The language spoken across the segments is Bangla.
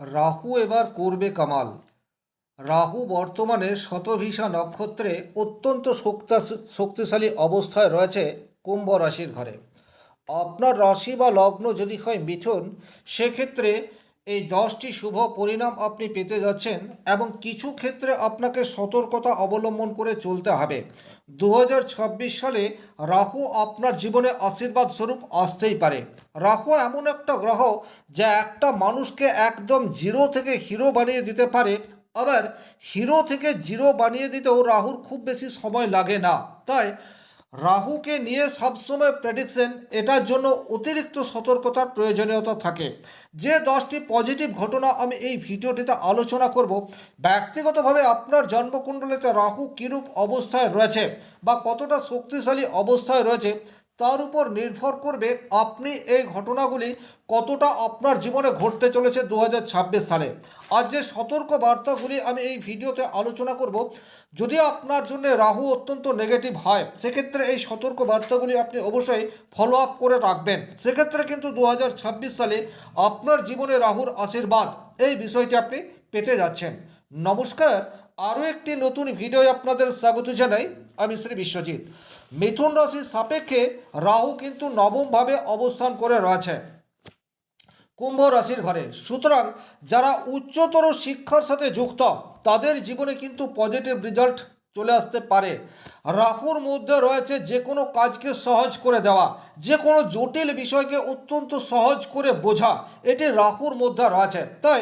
রাহু এবার করবে কামাল। রাহু বর্তমানে শতভিষা নক্ষত্রে অত্যন্ত শক্তিশালী অবস্থায় রয়েছে কুম্ভ রাশির ঘরে। আপনার রাশি বা লগ্ন যদি হয় মিথুন, সেক্ষেত্রে এই 10টি শুভ পরিণাম আপনি পেতে যাচ্ছেন এবং কিছু ক্ষেত্রে আপনাকে সতর্কতা অবলম্বন করে চলতে হবে। 2026 সালে রাহু আপনার জীবনে আশীর্বাদ স্বরূপ আসতেই পারে। রাহু এমন একটা গ্রহ যা একটা মানুষকে একদম জিরো থেকে হিরো বানিয়ে দিতে পারে। আবার হিরো থেকে জিরো বানিয়ে দিতেও রাহুর খুব বেশি সময় লাগে না। তাই রাহুকে নিয়ে সবসময় প্রেডিকশন এটার জন্য অতিরিক্ত সতর্কতার প্রয়োজনীয়তা থাকে। যে 10টি পজিটিভ ঘটনা আমি এই ভিডিওটিতে আলোচনা করব, ব্যক্তিগতভাবে আপনার জন্মকুণ্ডলিতে রাহু কীরূপ অবস্থায় রয়েছে বা কতটা শক্তিশালী অবস্থায় রয়েছে তার উপর নির্ভর করবে আপনি এই ঘটনাগুলি কতটা আপনার জীবনে ঘটতে চলেছে 2026 সালে। আজ যে সতর্ক বার্তাগুলি আমি এই ভিডিওতে আলোচনা করব, যদি আপনার জন্য রাহু অত্যন্ত নেগেটিভ হয় সেক্ষেত্রে এই সতর্ক বার্তাগুলি আপনি অবশ্যই ফলো আপ করে রাখবেন। সেক্ষেত্রে কিন্তু 2026 সালে আপনার জীবনে রাহুর আশীর্বাদ এই বিষয়টি আপনি পেতে যাচ্ছেন। নমস্কার, আরও একটি নতুন ভিডিও আপনাদের স্বাগত জানাই। আমি শ্রী বিশ্বজিৎ। মিথুন রাশির সাপেক্ষে রাহু কিন্তু নবমভাবে অবস্থান করে রয়েছে কুম্ভ রাশির ঘরে। সুতরাং যারা উচ্চতর শিক্ষার সাথে যুক্ত তাদের জীবনে কিন্তু পজিটিভ রেজাল্ট চলে আসতে পারে। রাহুর মধ্যে রয়েছে যে কোনো কাজকে সহজ করে দেওয়া, যে কোনো জটিল বিষয়কে অত্যন্ত সহজ করে বোঝা, এটি রাহুর মধ্যে রয়েছে। তাই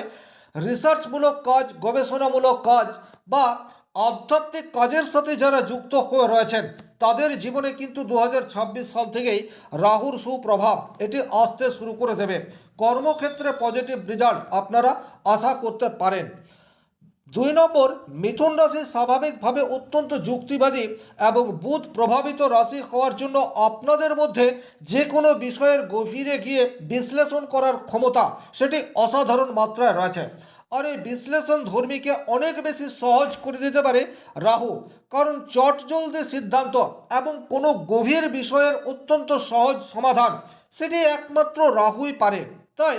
রিসার্চমূলক কাজ, গবেষণামূলক কাজ বা আধ্যাত্মিক কাজের সাথে যারা যুক্ত হয়ে রয়েছেন তাদের জীবনে কিন্তু 2026 সাল থেকেই রাহুর সুপ্রভাব এটি আসতে শুরু করে দেবে। কর্মক্ষেত্রে পজিটিভ রেজাল্ট আপনারা আশা করতে পারেন। 2 নম্বর, মিথুন রাশি স্বাভাবিকভাবে অত্যন্ত যুক্তিবাদী এবং বুধ প্রভাবিত রাশি হওয়ার জন্য আপনাদের মধ্যে যে কোনো বিষয়ের গভীরে গিয়ে বিশ্লেষণ করার ক্ষমতা সেটি অসাধারণ মাত্রায় রয়েছে। আর এই বিশ্লেষণ ধর্মীকে অনেক বেশি সহজ করে দিতে পারে রাহু, কারণ চটজলদি সিদ্ধান্ত এবং কোনো গভীর বিষয়ের অত্যন্ত সহজ সমাধান সেটি একমাত্র রাহুই পারে। তাই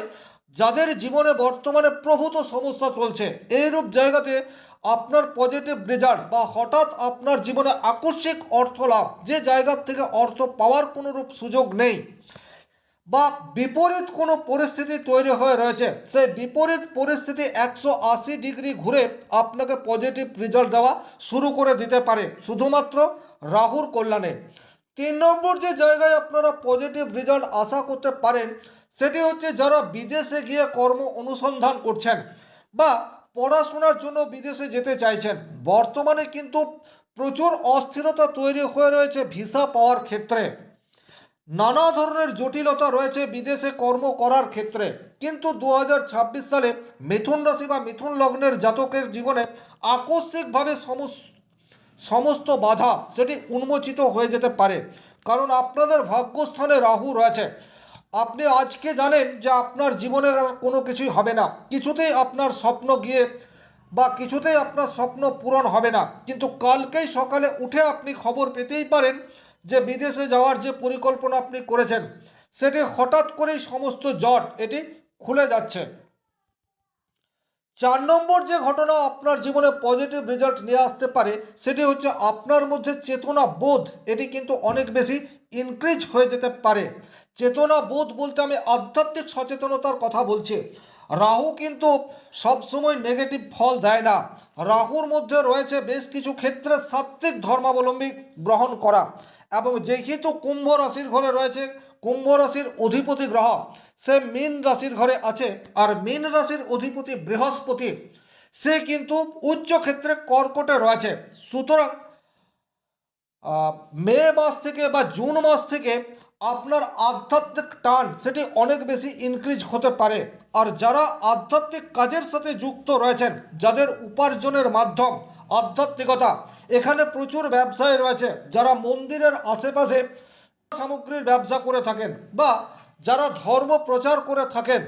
যাদের জীবনে বর্তমানে প্রভূত সমস্যা চলছে, এইরূপ জায়গাতে আপনার পজিটিভ রেজাল্ট বা হঠাৎ আপনার জীবনে আকস্মিক অর্থ লাভ, যে জায়গার থেকে অর্থ পাওয়ার কোনো রূপ সুযোগ নেই বা বিপরীত কোনো পরিস্থিতি তৈরি হয়ে রয়েছে, সেই বিপরীত পরিস্থিতি 180 ডিগ্রি ঘুরে আপনাকে পজিটিভ রেজাল্ট দেওয়া শুরু করে দিতে পারে শুধুমাত্র রাহুর কল্যাণে। 3 নম্বর যে জায়গায় আপনারা পজিটিভ রেজাল্ট আশা করতে পারেন সেটি হচ্ছে যারা বিদেশে গিয়ে কর্ম অনুসন্ধান করছেন বা পড়াশোনার জন্য বিদেশে যেতে চাইছেন। বর্তমানে কিন্তু প্রচুর অস্থিরতা তৈরি হয়ে রয়েছে ভিসা পাওয়ার ক্ষেত্রে। নানা ধরনের জটিলতা রয়েছে বিদেশে কর্ম করার ক্ষেত্রে। কিন্তু 2026 সালে মিথুন রাশি বা মিথুন লগ্নের জাতকের জীবনে আকস্মিকভাবে সমস্ত বাধা সেটি উন্মোচিত হয়ে যেতে পারে, কারণ আপনাদের ভাগ্যস্থানে রাহু রয়েছে। আপনি আজকে জানেন যে আপনার জীবনে আর কোনো কিছুই হবে না, কিছুতেই আপনার স্বপ্ন গিয়ে বা কিছুতেই আপনার স্বপ্ন পূরণ হবে না, কিন্তু কালকেই সকালে উঠে আপনি খবর পেতেই পারেন যে বিদেশে যাওয়ার যে পরিকল্পনা আপনি করেছেন সেটি হঠাৎ করেই সমস্ত জট এটি খুলে যাচ্ছে। 4 নম্বর যে ঘটনা আপনার জীবনে পজিটিভ রেজাল্ট নিয়ে আসতে পারে সেটি হচ্ছে আপনার মধ্যে চেতনা বোধ এটি কিন্তু অনেক বেশি ইনক্রিজ হয়ে যেতে পারে। চেতনা বোধ বলতে আমি আধ্যাত্মিক সচেতনতার কথা বলছি। রাহু কিন্তু সবসময় নেগেটিভ ফল দেয় না। রাহুর মধ্যে রয়েছে বেশ কিছু ক্ষেত্রে সাত্ত্বিক ধর্মাবলম্বী গ্রহণ করা, এবং যেহেতু কুম্ভ রাশির ঘরে রয়েছে, কুম্ভ রাশির অধিপতি গ্রহ সে মীন রাশির ঘরে আছে, আর মীন রাশির অধিপতি বৃহস্পতি সে কিন্তু উচ্চ ক্ষেত্রে কর্কটে রয়েছে। সুতরাং মে মাস থেকে বা জুন মাস থেকে আপনার আধ্যাত্মিক টান সেটি অনেক বেশি ইনক্রিজ হতে পারে। আর যারা আধ্যাত্মিক কাজের সাথে যুক্ত রয়েছেন, যাদের উপার্জনের মাধ্যম আধ্যাত্মিকতা, এখানে প্রচুর ব্যবসায় রয়েছে, যারা মন্দিরের আশেপাশে সামগ্রীর ব্যবসা করে থাকেন বা যারা ধর্ম প্রচার করে থাকেন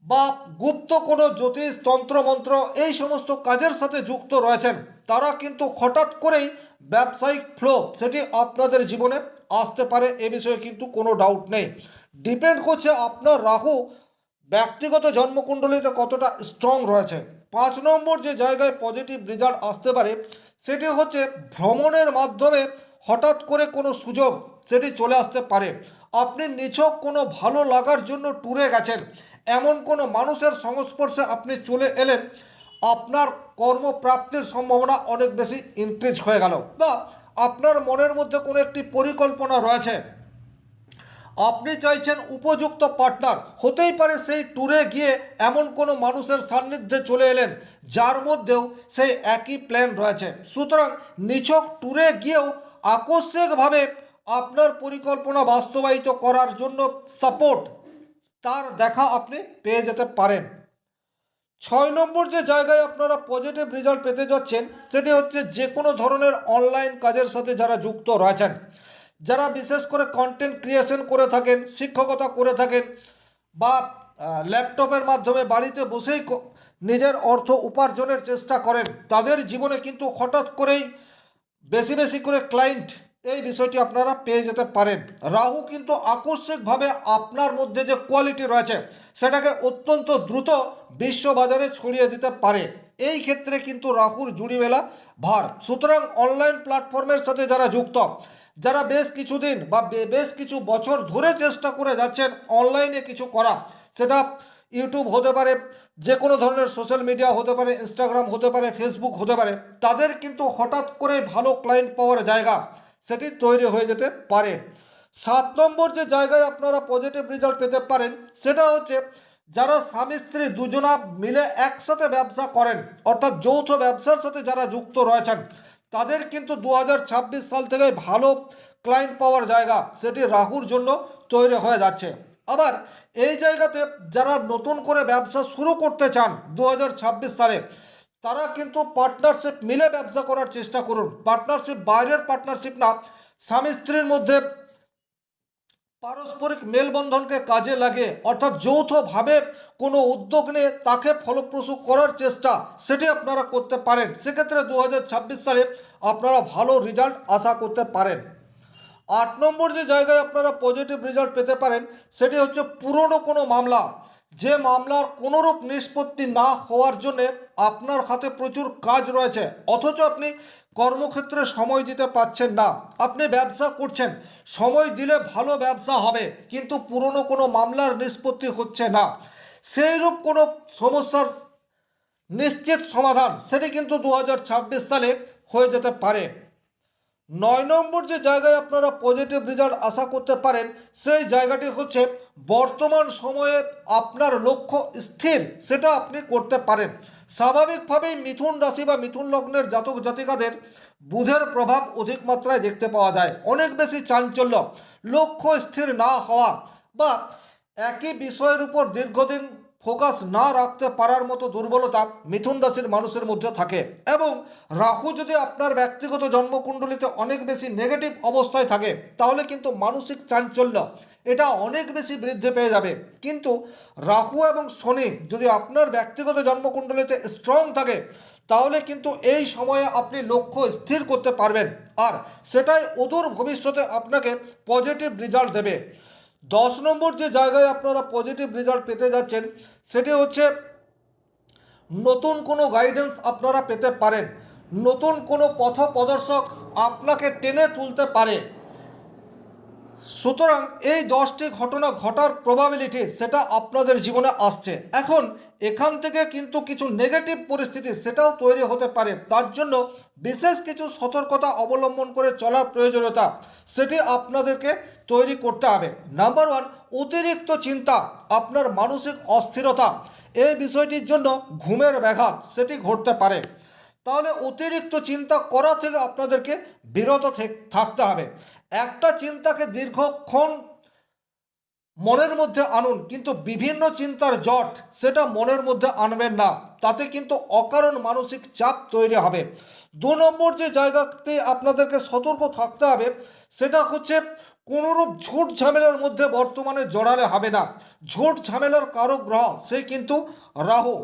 বা গুপ্ত কোনো জ্যোতিষ তন্ত্রমন্ত্র এই সমস্ত কাজের সাথে যুক্ত রয়েছেন, তারা কিন্তু হঠাৎ করেই ব্যবসায়িক ফ্লো সেটি আপনাদের জীবনে আসতে পারে, এ বিষয়ে কিন্তু কোনো ডাউট নেই। ডিপেন্ড করছে আপনার রাহু ব্যক্তিগত জন্মকুণ্ডলিতে কতটা স্ট্রং রয়েছে। 5 নম্বর যে জায়গায় পজিটিভ রেজাল্ট আসতে পারে সেটি হচ্ছে ভ্রমণের মাধ্যমে হঠাৎ করে কোনো সুযোগ সেটি চলে আসতে পারে। আপনি নিছক কোনো ভালো লাগার জন্য ট্যুরে গেছেন, এমন কোনো মানুষের সংস্পর্শে আপনি চলে এলেন, আপনার কর্মপ্রাপ্তির সম্ভাবনা অনেক বেশি ইনক্রিজ হয়ে গেল। বা আপনার মনের মধ্যে কোনো একটি পরিকল্পনা রয়েছে, আপনি চাইছেন উপযুক্ত পার্টনার, হতেই পারে সেই ট্যুরে গিয়ে এমন কোনো মানুষের সান্নিধ্যে চলে এলেন যার মধ্যেও সেই একই প্ল্যান রয়েছে। সুতরাং নিছক ট্যুরে গিয়েও আকস্মিকভাবে আপনার পরিকল্পনা বাস্তবায়িত করার জন্য সাপোর্ট তার দেখা আপনি পেয়ে যেতে পারেন। 6 নম্বর যে জায়গায় আপনারা পজিটিভ রেজাল্ট পেতে যাচ্ছেন সেটি হচ্ছে যে কোনো ধরনের অনলাইন কাজের সাথে যারা যুক্ত রয়েছেন, যারা বিশেষ করে কন্টেন্ট ক্রিয়েশন করে থাকেন, শিক্ষকতা করে থাকেন, বা ল্যাপটপের মাধ্যমে বাড়িতে বসেই নিজের অর্থ উপার্জনের চেষ্টা করেন, তাদের জীবনে কিন্তু হঠাৎ করেই বেশি বেশি করে ক্লায়েন্ট, এই বিষয়টি আপনারা পেয়ে যেতে পারেন। রাহু কিন্তু আকস্মিকভাবে আপনার মধ্যে যে কোয়ালিটি রয়েছে সেটাকে অত্যন্ত দ্রুত বিশ্ববাজারে ছড়িয়ে দিতে পারে। এই ক্ষেত্রে কিন্তু রাহুর জুড়িমেলা ভার। সুতরাং অনলাইন প্ল্যাটফর্মের সাথে যারা যুক্ত, যারা বেশ কিছুদিন বা বেশ কিছু বছর ধরে চেষ্টা করে যাচ্ছেন অনলাইনে কিছু করা, সেটা ইউটিউব হতে পারে, যে কোনো ধরনের সোশ্যাল মিডিয়া হতে পারে, ইনস্টাগ্রাম হতে পারে, ফেসবুক হতে পারে, তাদের কিন্তু হঠাৎ করে ভালো ক্লায়েন্ট পাওয়ার জায়গা সেটি তৈরি হয়ে যেতে পারে। 7 নম্বর যে জায়গায় আপনারা পজিটিভ রেজাল্ট পেতে পারেন সেটা হচ্ছে যারা স্বামী স্ত্রী দুজনা মিলে একসাথে ব্যবসা করেন, অর্থাৎ যৌথ ব্যবসার সাথে যারা যুক্ত রয়েছেন, তাদের কিন্তু 2026 সাল থেকে ভালো ক্লায়েন্ট পাওয়ার জায়গা সেটি রাহুর জন্য তৈরি হয়ে যাচ্ছে। আবার এই জায়গাতে যারা নতুন করে ব্যবসা শুরু করতে চান 2026 সালে, তারা কিন্তু পার্টনারশিপ মিলে ব্যবসা করার চেষ্টা করুন। পার্টনারশিপ বাইরের পার্টনারশিপ না, স্বামী স্ত্রীর মধ্যে পারস্পরিক মেলবন্ধনকে কাজে লাগে, অর্থাৎ যৌথভাবে কোনো উদ্যোগ নিয়ে তাকে ফলপ্রসূ করার চেষ্টা সেটি আপনারা করতে পারেন। সেক্ষেত্রে 2026 সালে আপনারা ভালো রেজাল্ট আশা করতে পারেন। 8 নম্বর যে জায়গায় আপনারা পজিটিভ রেজাল্ট পেতে পারেন সেটি হচ্ছে পুরনো কোনো মামলা, যে মামলার কোনোরূপ নিষ্পত্তি না হওয়ার জন্যে আপনার হাতে প্রচুর কাজ রয়েছে, অথচ আপনি কর্মক্ষেত্রে সময় দিতে পারছেন না। আপনি ব্যবসা করছেন, সময় দিলে ভালো ব্যবসা হবে, কিন্তু পুরনো কোনো মামলার নিষ্পত্তি হচ্ছে না। সেইরূপ কোনো সমস্যার নিশ্চিত সমাধান সেটি কিন্তু 2026 সালে হয়ে যেতে পারে। 9 নম্বর যে জায়গায় আপনারা পজিটিভ রেজাল্ট আশা করতে পারেন সেই জায়গাটি হচ্ছে বর্তমান সময়ে আপনার লক্ষ্য স্থির সেটা আপনি করতে পারেন। স্বাভাবিকভাবেই মিথুন রাশি বা মিথুন লগ্নের জাতক জাতিকাদের বুধের প্রভাব অধিক মাত্রায় দেখতে পাওয়া যায়। অনেক বেশি চাঞ্চল্য, লক্ষ্য স্থির না হওয়া, বা একই বিষয়ের উপর দীর্ঘদিন ফোকাস না রাখতে পারার মতো দুর্বলতা মিথুন রাশির মানুষের মধ্যে থাকে। এবং রাহু যদি আপনার ব্যক্তিগত জন্মকুণ্ডলিতে অনেক বেশি নেগেটিভ অবস্থায় থাকে তাহলে কিন্তু মানসিক চাঞ্চল্য এটা অনেক বেশি বৃদ্ধি পেয়ে যাবে। কিন্তু রাহু এবং শনি যদি আপনার ব্যক্তিগত জন্মকুণ্ডলিতে স্ট্রং থাকে তাহলে কিন্তু এই সময়ে আপনি লক্ষ্য স্থির করতে পারবেন, আর সেটাই অদূর ভবিষ্যতে আপনাকে পজিটিভ রেজাল্ট দেবে। 10 নম্বর যে জায়গায় আপনারা পজিটিভ রেজাল্ট পেতে যাচ্ছেন সেটি হচ্ছে নতুন কোনো গাইডেন্স আপনারা পেতে পারেন, নতুন কোনো পথ প্রদর্শক আপনাকে টেনে তুলতে পারে। সুতরাং এই 10টি ঘটনা ঘটার প্রবাবিলিটি সেটা আপনাদের জীবনে আসছে। এখন এখান থেকে কিন্তু কিছু নেগেটিভ পরিস্থিতি সেটাও তৈরি হতে পারে, তার জন্য বিশেষ কিছু সতর্কতা অবলম্বন করে চলার প্রয়োজনীয়তা সেটি আপনাদেরকে তৈরি করতে হবে। নাম্বার 1, অতিরিক্ত চিন্তা, আপনার মানসিক অস্থিরতা, এই বিষয়টির জন্য ঘুমের ব্যাঘাত সেটি ঘটতে পারে। তাহলে অতিরিক্ত চিন্তা করা থেকে আপনাদেরকে বিরত থাকতে হবে। একটা চিন্তাকে দীর্ঘক্ষণ মনের মধ্যে আনুন, কিন্তু বিভিন্ন চিন্তার জট সেটা মনের মধ্যে আনবেন না, তাতে কিন্তু অকারণ মানসিক চাপ তৈরি হবে। 2 নম্বর যে জায়গাতে আপনাদেরকে সতর্ক থাকতে হবে সেটা হচ্ছে কোনোরূপ ঝুট ঝামেলার মধ্যে বর্তমানে জড়ালে হবে না। ঝুট ঝামেলার কারক গ্রহ সে কিন্তু রাহু,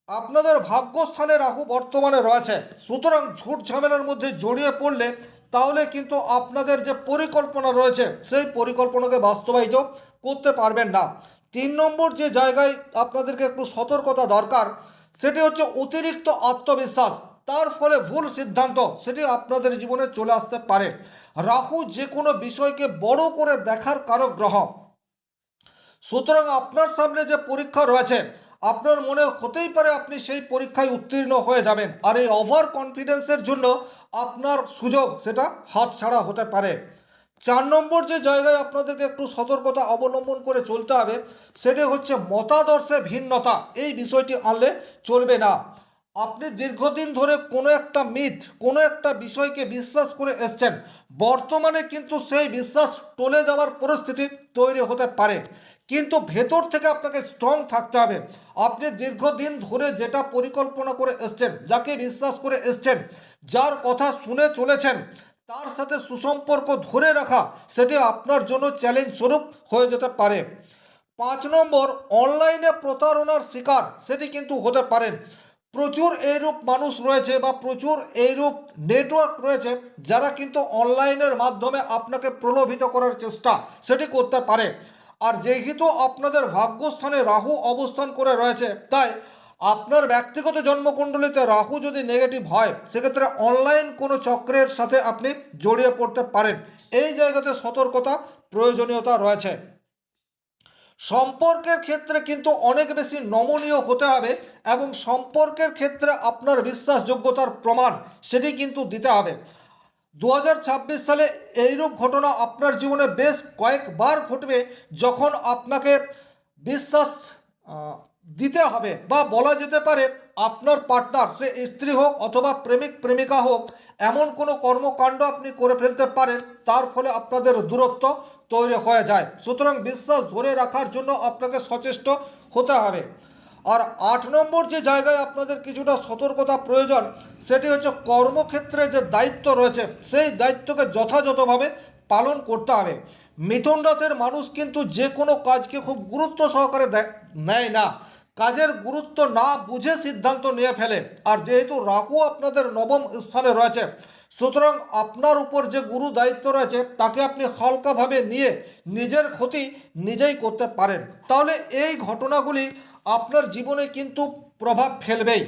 আপনাদের ভাগ্যস্থানে রাহু বর্তমানে রয়েছে। সুতরাং ঝুট ঝামেলার মধ্যে জড়িয়ে পড়লে তাহলে কিন্তু আপনাদের যে পরিকল্পনা রয়েছে সেই পরিকল্পনাকে বাস্তবায়িত করতে পারবেন না। 3 নম্বর যে জায়গায় আপনাদেরকে একটু সতর্কতা দরকার সেটি হচ্ছে অতিরিক্ত আত্মবিশ্বাস, তার ফলে ভুল সিদ্ধান্ত সেটি আপনাদের জীবনে চলে আসতে পারে। রাহু যে কোনো বিষয়কে বড় করে দেখার কারক গ্রহ, সুতরাং আপনার সামনে যে পরীক্ষা রয়েছে আপনার মনে হতেই পারে আপনি সেই পরীক্ষায় উত্তীর্ণ হয়ে যাবেন, আর এই ওভার কনফিডেন্সের জন্য আপনার সুযোগ সেটা হাতছাড়া হতে পারে। 4 নম্বর যে জায়গায় আপনাদেরকে একটু সতর্কতা অবলম্বন করে চলতে হবে সেটি হচ্ছে মতাদর্শে ভিন্নতা, এই বিষয়টি আনলে চলবে না। আপনি দীর্ঘদিন ধরে কোনো একটা মিথ, কোনো একটা বিষয়কে বিশ্বাস করে এসছেন, বর্তমানে কিন্তু সেই বিশ্বাস টলে যাওয়ার পরিস্থিতি তৈরি হতে পারে, কিন্তু ভেতর থেকে আপনাকে স্ট্রং থাকতে হবে। আপনি দীর্ঘদিন ধরে যেটা পরিকল্পনা করে এসছেন, যাকে বিশ্বাস করে এসছেন, যার কথা শুনে চলেছেন, তার সাথে সুসম্পর্ক ধরে রাখা সেটি আপনার জন্য চ্যালেঞ্জ স্বরূপ হয়ে যেতে পারে। 5 নম্বর, অনলাইনে প্রতারণার শিকার সেটি কিন্তু হতে পারেন। প্রচুর এইরূপ মানুষ রয়েছে বা প্রচুর এইরূপ নেটওয়ার্ক রয়েছে যারা কিন্তু অনলাইনের মাধ্যমে আপনাকে প্রলোভিত করার চেষ্টা সেটি করতে পারে। আর যেহেতু আপনাদের ভাগ্যস্থানে রাহু অবস্থান করে রয়েছে, তাই আপনার ব্যক্তিগত জন্মকুণ্ডলিতে রাহু যদি নেগেটিভ হয় সেক্ষেত্রে অনলাইন কোনো চক্রের সাথে আপনি জড়িয়ে পড়তে পারেন। এই জায়গাতে সতর্কতা প্রয়োজনীয়তা রয়েছে। সম্পর্কের ক্ষেত্রে কিন্তু অনেক বেশি নমনীয় হতে হবে এবং সম্পর্কের ক্ষেত্রে আপনার বিশ্বাসযোগ্যতার প্রমাণ সেটি কিন্তু দিতে হবে। 2026 সালে এইরূপ ঘটনা আপনার জীবনে বেশ কয়েকবার ঘটবে যখন আপনাকে বিশ্বাস দিতে হবে, বা বলা যেতে পারে আপনার পার্টনার, সে স্ত্রী হোক অথবা প্রেমিক প্রেমিকা হোক, এমন কোনো কর্মকাণ্ড আপনি করে ফেলতে পারেন তার ফলে আপনাদের দূরত্ব তৈরি হয়ে যায়। সুতরাং বিশ্বাস ধরে রাখার জন্য আপনাকে সচেষ্ট হতে হবে। আর 8 নম্বর যে জায়গায় আপনাদের কিছুটা সতর্কতা প্রয়োজন সেটি হচ্ছে কর্মক্ষেত্রে যে দায়িত্ব রয়েছে সেই দায়িত্বকে যথাযথভাবে পালন করতে হবে। মিথুন রাশির মানুষ কিন্তু যে কোনো কাজকে খুব গুরুত্ব সহকারে নেয় না, কাজের গুরুত্ব না বুঝে সিদ্ধান্ত নিয়ে ফেলে। আর যেহেতু রাহু আপনাদের নবম স্থানে রয়েছে, সুতরাং আপনার উপর যে গুরু দায়িত্ব রয়েছে তাকে আপনি হালকাভাবে নিয়ে নিজের ক্ষতি নিজেই করতে পারেন। তাহলে এই ঘটনাগুলি আপনার জীবনে কিন্তু প্রভাব ফেলবেই।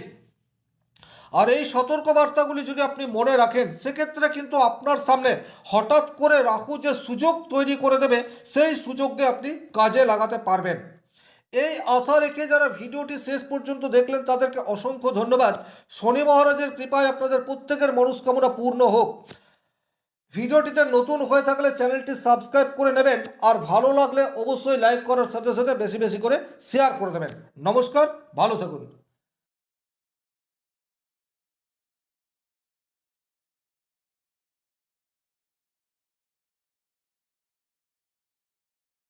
আর এই সতর্কবার্তাগুলি যদি আপনি মনে রাখেন সেক্ষেত্রে কিন্তু আপনার সামনে হঠাৎ করে রাহু যে সুযোগ তৈরি করে দেবে সেই সুযোগকে আপনি কাজে লাগাতে পারবেন। এই আশা রেখে যারা ভিডিওটি শেষ পর্যন্ত দেখলেন তাদেরকে অসংখ্য ধন্যবাদ। শনি মহারাজের কৃপায় আপনাদের প্রত্যেকের মনস্কামনা পূর্ণ হোক। ভিডিওটিতে নতুন হয়ে থাকলে চ্যানেলটি সাবস্ক্রাইব করে নেবেন, আর ভালো লাগলে অবশ্যই লাইক করার সাথে সাথে বেশি বেশি করে শেয়ার করে দেবেন। নমস্কার, ভালো থাকুন।